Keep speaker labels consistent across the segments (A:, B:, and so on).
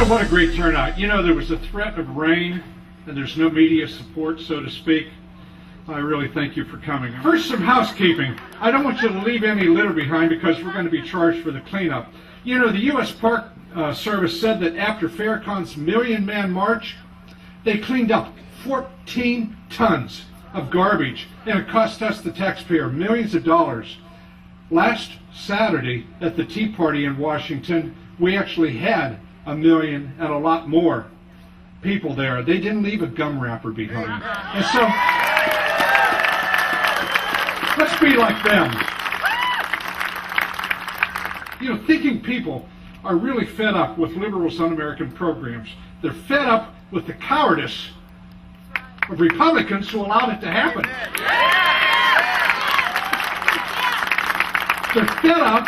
A: know, what a great turnout. You know, there was a threat of rain, and there's no media support, so to speak. I really thank you for coming. First, some housekeeping. I don't want you to leave any litter behind because we're going to be charged for the cleanup. You know, the U.S. Park Service said that after Farrakhan's Million Man March, they cleaned up 14 tons of garbage, and it cost us, the taxpayer, millions of dollars. Last Saturday at the Tea Party in Washington, we actually had 1 million and a lot more people there. They didn't leave a gum wrapper behind. And so, let's be like them. You know, thinking people are really fed up with liberals' un-American programs. They're fed up with the cowardice of Republicans who allowed it to happen. They're fed up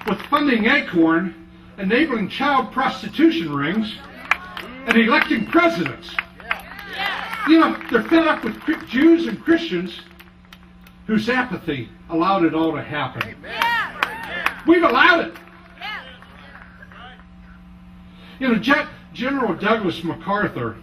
A: with funding Acorn, enabling child prostitution rings, and electing presidents. You know, they're fed up with Jews and Christians whose apathy allowed it all to happen. We've allowed it. You know, General Douglas MacArthur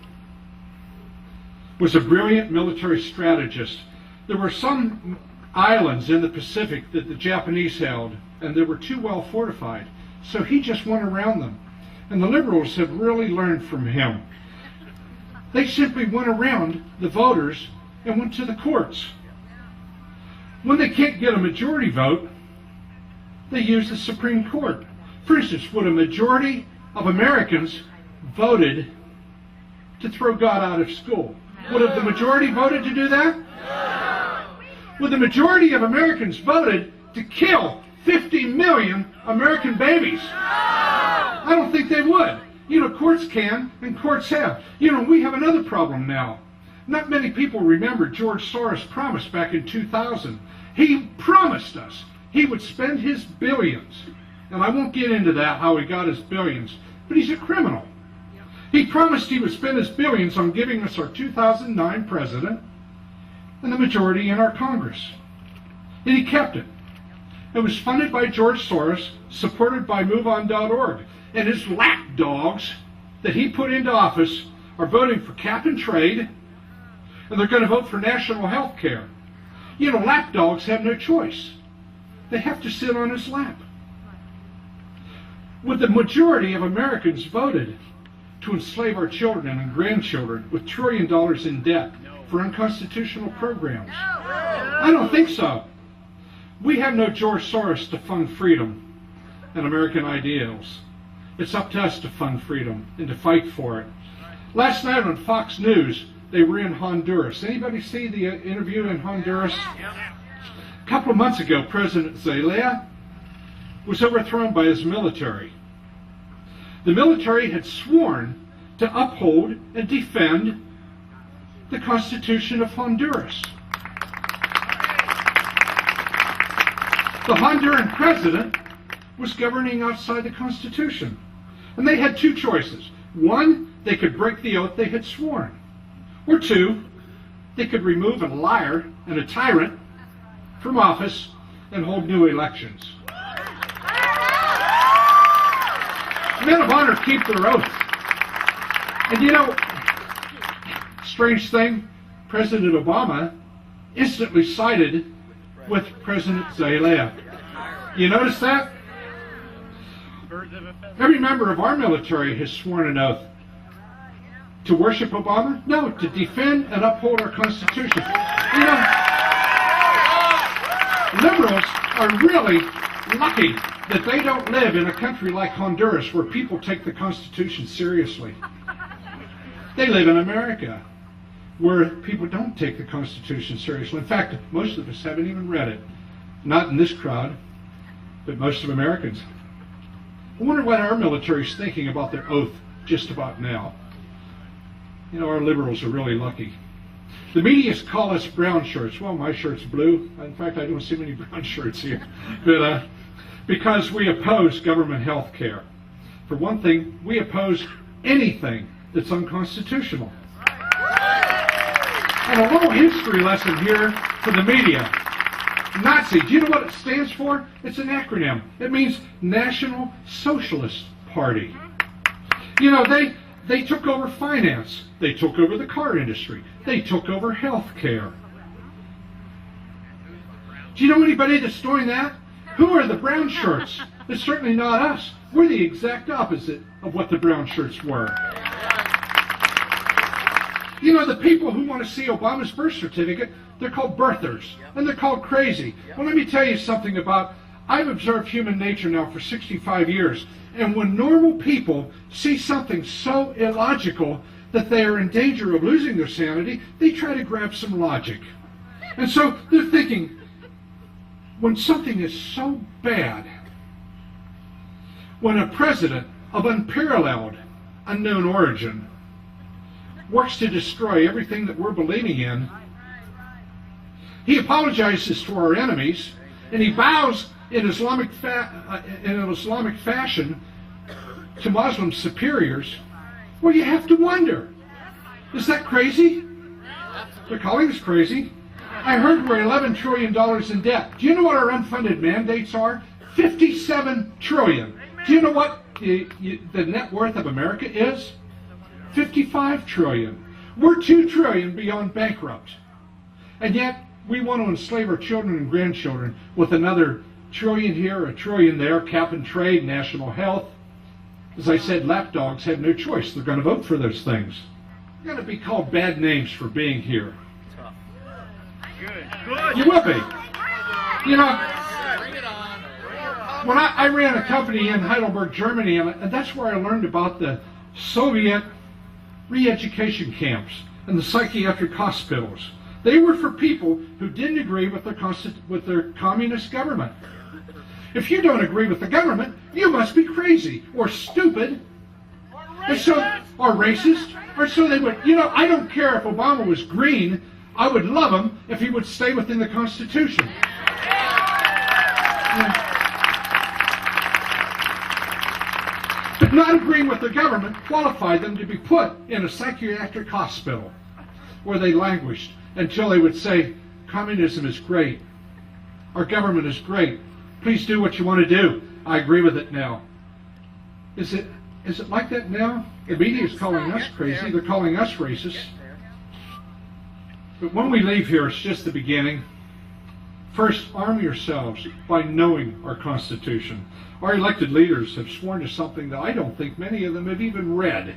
A: was a brilliant military strategist. There were some islands in the Pacific that the Japanese held, and they were too well fortified. So he just went around them. And the liberals have really learned from him. They simply went around the voters and went to the courts. When they can't get a majority vote, they use the Supreme Court. For instance, would a majority of Americans voted to throw God out of school? Would have the majority voted to do that? Would the majority of Americans voted to kill 50 million American babies? I don't think they would. You know, courts can, and courts have. You know, we have another problem now. Not many people remember George Soros' promise back in 2000. He promised us he would spend his billions, and I won't get into that, how he got his billions, but he's a criminal. He promised he would spend his billions on giving us our 2009 president and the majority in our Congress. And he kept it. It was funded by George Soros, supported by MoveOn.org. And his lapdogs that he put into office are voting for cap and trade, and they're going to vote for national health care. You know, lapdogs have no choice. They have to sit on his lap. Would the majority of Americans voted to enslave our children and grandchildren with $1 trillion in debt for unconstitutional programs? I don't think so. We have no George Soros to fund freedom and American ideals. It's up to us to fund freedom and to fight for it. Last night on Fox News, they were in Honduras. Anybody see the interview in Honduras? A couple of months ago, President Zelaya was overthrown by his military. The military had sworn to uphold and defend the Constitution of Honduras. The Honduran president was governing outside the Constitution. And they had two choices. One, they could break the oath they had sworn. Or two, they could remove a liar and a tyrant from office and hold new elections. Men of honor keep their oath. And you know, strange thing, President Obama instantly sided with President Zelaya. You notice that? Every member of our military has sworn an oath. To worship Obama? No, to defend and uphold our Constitution. You know, liberals are really lucky that they don't live in a country like Honduras where people take the Constitution seriously. They live in America where people don't take the Constitution seriously. In fact, most of us haven't even read it. Not in this crowd, but most of Americans. I wonder what our military is thinking about their oath just about now. You know, our liberals are really lucky. The media call us brown shirts. Well, my shirt's blue. In fact, I don't see many brown shirts here. But because we oppose government health care. For one thing, we oppose anything that's unconstitutional. And a little history lesson here for the media. Nazi, do you know what it stands for? It's an acronym. It means National Socialist Party. You know, they took over finance. They took over the car industry. They took over health care. Do you know anybody that's doing that? Who are the brown shirts? It's certainly not us. We're the exact opposite of what the brown shirts were. You know, the people who want to see Obama's birth certificate, they're called birthers, and they're called crazy. Well, let me tell you something about, I've observed human nature now for 65 years, and when normal people see something so illogical that they are in danger of losing their sanity, they try to grab some logic. And so they're thinking, when something is so bad, when a president of unparalleled, unknown origin works to destroy everything that we're believing in, he apologizes to our enemies, and he bows in Islamic fashion to Muslim superiors. Well, you have to wonder, is that crazy? They're calling us crazy. I heard we're $11 trillion in debt. Do you know what our unfunded mandates are? $57 trillion. Do you know what the net worth of America is? $55 trillion. We're $2 trillion beyond bankrupt. And yet, we want to enslave our children and grandchildren with another trillion here, a trillion there, cap and trade, national health. As I said, lapdogs have no choice. They're going to vote for those things. They're going to be called bad names for being here. Good. You will be. You know, when I ran a company in Heidelberg, Germany, and that's where I learned about the Soviet re-education camps and the psychiatric hospitals. They were for people who didn't agree with their communist government. If you don't agree with the government, you must be crazy or stupid, or racist, or so they would. You know, I don't care if Obama was green. I would love him if he would stay within the Constitution. But not agreeing with the government qualified them to be put in a psychiatric hospital where they languished until they would say, communism is great. Our government is great. Please do what you want to do. I agree with it now. Is it like that now? The media is calling us crazy. They're calling us racist. But when we leave here, it's just the beginning. First, arm yourselves by knowing our Constitution. Our elected leaders have sworn to something that I don't think many of them have even read.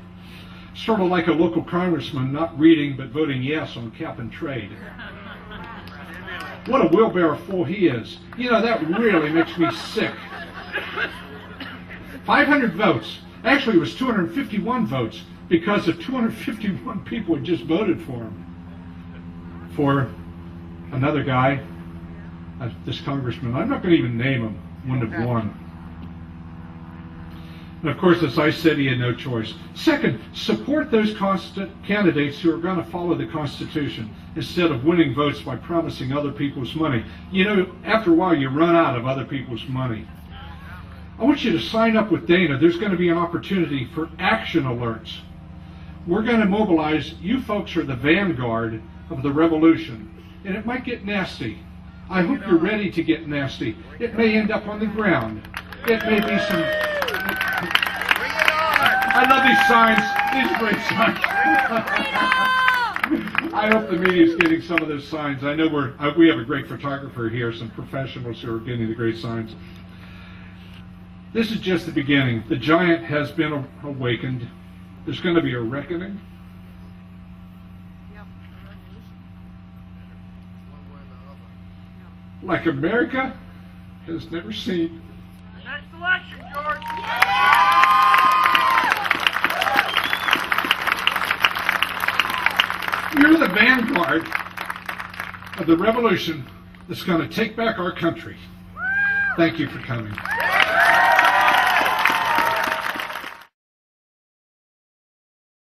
A: Sort of like a local congressman not reading but voting yes on cap and trade. What a wheelbarrow full he is. You know, that really makes me sick. 500 votes. Actually, it was 251 votes because of 251 people had just voted for him. For another guy, this congressman, I'm not going to even name him, wouldn't have won. And of course, as I said, he had no choice. Second, support those candidates who are going to follow the Constitution instead of winning votes by promising other people's money. You know, after a while, you run out of other people's money. I want you to sign up with Dana. There's going to be an opportunity for action alerts. We're going to mobilize. You folks are the vanguard of the revolution, and it might get nasty. I hope you're ready to get nasty. It may end up on the ground. It may be some... I love these signs. These are great signs. I hope the media is getting some of those signs. I know we have a great photographer here, some professionals who are getting the great signs. This is just the beginning. The giant has been awakened. There's going to be a reckoning. Like America has never seen.
B: Next election, George.
A: You're the vanguard of the revolution that's going to take back our country. Thank you for coming.